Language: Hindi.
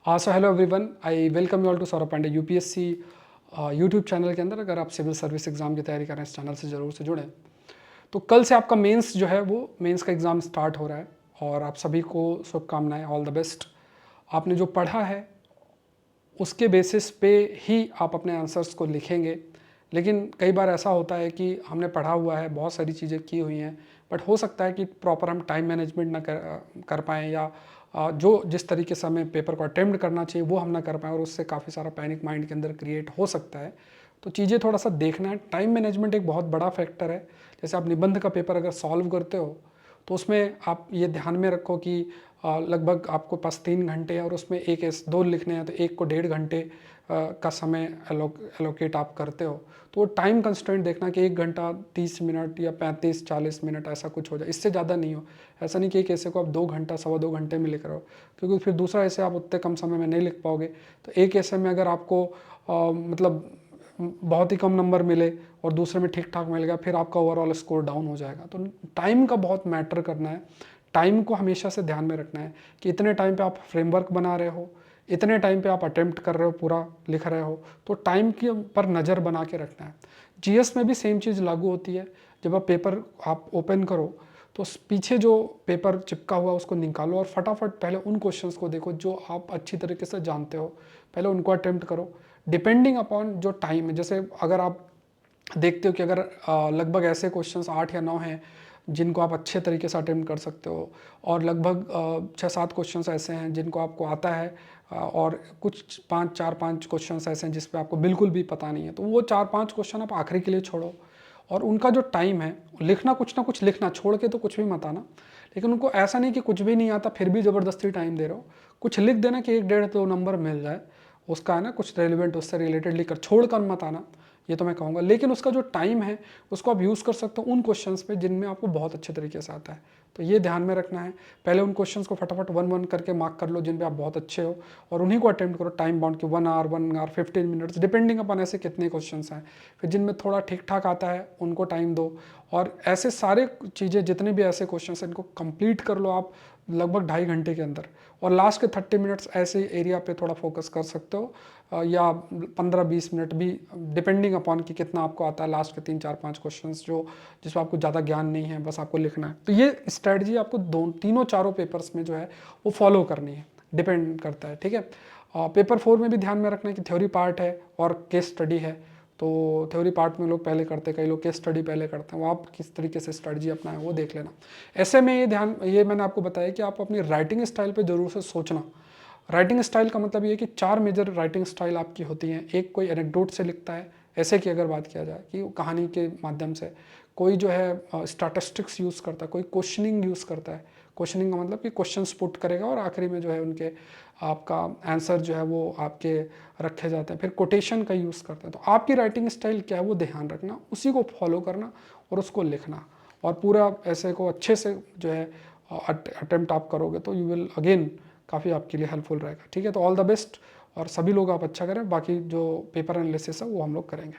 So hello everyone, I welcome you all to Saurabh Pandey UPSC YouTube channel के अंदर। अगर आप सिविल सर्विस एग्जाम की तैयारी कर रहे हैं, इस चैनल से ज़रूर से जुड़ें। तो कल से आपका मेंस जो है वो मेंस का एग्ज़ाम स्टार्ट हो रहा है और आप सभी को शुभकामनाएं, ऑल द बेस्ट। आपने जो पढ़ा है उसके बेसिस पे ही आप अपने आंसर्स को लिखेंगे। लेकिन कई बार ऐसा होता है कि हमने पढ़ा हुआ है, बहुत सारी चीज़ें की हुई हैं, बट हो सकता है कि प्रॉपर हम टाइम मैनेजमेंट ना कर पाएँ, या जो जिस तरीके से हमें पेपर को अटेम्प्ट करना चाहिए वो हम ना कर पाएँ, और उससे काफ़ी सारा पैनिक माइंड के अंदर क्रिएट हो सकता है। तो चीज़ें थोड़ा सा देखना है। टाइम मैनेजमेंट एक बहुत बड़ा फैक्टर है। जैसे आप निबंध का पेपर अगर सॉल्व करते हो तो उसमें आप ये ध्यान में रखो कि लगभग आपको पास 3 घंटे हैं और उसमें एक दो लिखने हैं, तो एक को 1.5 घंटे का समय एलोकेट आप करते हो। तो वो टाइम कंस्ट्रेंट देखना कि 1 घंटा 30 मिनट या 35-40 मिनट ऐसा कुछ हो जाए, इससे ज़्यादा नहीं हो। ऐसा नहीं कि एक ऐसे को आप 2 घंटा 2.25 घंटे में लिख रहे हो, क्योंकि फिर दूसरा ऐसे आप उतने कम समय में नहीं लिख पाओगे। तो एक ऐसे में अगर आपको मतलब बहुत ही कम नंबर मिले और दूसरे में ठीक ठाक मिल गया, फिर आपका ओवरऑल स्कोर डाउन हो जाएगा। तो टाइम का बहुत मैटर करना है। टाइम को हमेशा से ध्यान में रखना है कि इतने टाइम पे आप फ्रेमवर्क बना रहे हो, इतने टाइम पे आप अटेम्प्ट कर रहे हो, पूरा लिख रहे हो, तो टाइम के पर नज़र बना के रखना है। जीएस में भी सेम चीज़ लागू होती है। जब आप पेपर आप ओपन करो तो पीछे जो पेपर चिपका हुआ उसको निकालो और फटाफट पहले उन क्वेश्चंस को देखो जो आप अच्छी तरीके से जानते हो, पहले उनको अटेम्प्ट करो। डिपेंडिंग अपॉन जो टाइम है, जैसे अगर आप देखते हो कि अगर लगभग ऐसे क्वेश्चंस 8 या 9 हैं जिनको आप अच्छे तरीके से अटेम्प्ट कर सकते हो, और लगभग 6-7 क्वेश्चंस ऐसे हैं जिनको आपको आता है, और कुछ 4-5 क्वेश्चंस ऐसे हैं जिस पे आपको बिल्कुल भी पता नहीं है, तो वो 4-5 क्वेश्चन आप आखिरी के लिए छोड़ो। और उनका जो टाइम है लिखना, कुछ ना कुछ लिखना, छोड़ के तो कुछ भी मत आना। लेकिन उनको ऐसा नहीं कि कुछ भी नहीं आता फिर भी ज़बरदस्ती टाइम दे रहे हो, कुछ लिख देना कि 1-1.5-2 नंबर मिल जाए उसका, है ना, कुछ रेलिवेंट उससे रिलेटेड लिखकर, छोड़ कर मत आना, ये तो मैं कहूँगा। लेकिन उसका जो टाइम है उसको आप यूज़ कर सकते हो उन क्वेश्चंस पे जिनमें आपको बहुत अच्छे तरीके से आता है। तो ये ध्यान में रखना है। पहले उन क्वेश्चंस को फटाफट 1-1 करके मार्क कर लो जिन पे आप बहुत अच्छे हो, और उन्हीं को अटेम्प्ट करो टाइम बाउंड के 1 आवर 15 मिनट्स, डिपेंडिंग अपन ऐसे कितने क्वेश्चंस हैं। फिर जिनमें थोड़ा ठीक ठाक आता है उनको टाइम दो, और ऐसे सारे चीज़ें जितने भी ऐसे क्वेश्चन हैं इनको कंप्लीट कर लो आप लगभग 2.5 घंटे के अंदर। और लास्ट के 30 मिनट्स ऐसे एरिया पे थोड़ा फोकस कर सकते हो, या 15-20 मिनट भी, डिपेंडिंग अपॉन कि कितना आपको आता है। लास्ट के 3-4-5 क्वेश्चंस जो जिसमें आपको ज़्यादा ज्ञान नहीं है, बस आपको लिखना है। तो ये स्ट्रेटजी आपको तीनों चारों पेपर्स में जो है वो फॉलो करनी है, डिपेंड करता है, ठीक है। पेपर 4 में भी ध्यान में रखना है कि थ्योरी पार्ट है और केस स्टडी है। तो थ्योरी पार्ट में लोग पहले करते हैं, कई लोग केस स्टडी पहले करते हैं, वो आप किस तरीके से स्ट्रेटजी अपनाएं वो देख लेना। ऐसे में ये मैंने आपको बताया कि आप अपनी राइटिंग स्टाइल पे ज़रूर से सोचना। राइटिंग स्टाइल का मतलब ये है कि 4 मेजर राइटिंग स्टाइल आपकी होती हैं। एक कोई एनेक्डोट से लिखता है, ऐसे की अगर बात किया जाए कि कहानी के माध्यम से, कोई जो है स्टैटिस्टिक्स यूज़ करता है, कोई क्वेश्चनिंग यूज़ करता है। क्वेश्चनिंग का मतलब कि क्वेश्चंस पुट करेगा और आखिरी में जो है उनके आपका आंसर जो है वो आपके रखे जाते हैं। फिर कोटेशन का यूज़ करते हैं। तो आपकी राइटिंग स्टाइल क्या है वो ध्यान रखना, उसी को फॉलो करना और उसको लिखना, और पूरा ऐसे को अच्छे से जो है अटेम्प्ट आप करोगे तो यू विल अगेन काफ़ी आपके लिए हेल्पफुल रहेगा, ठीक है। तो ऑल द बेस्ट, और सभी लोग आप अच्छा करें। बाकी जो पेपर एनालिसिस है वो हम लोग करेंगे।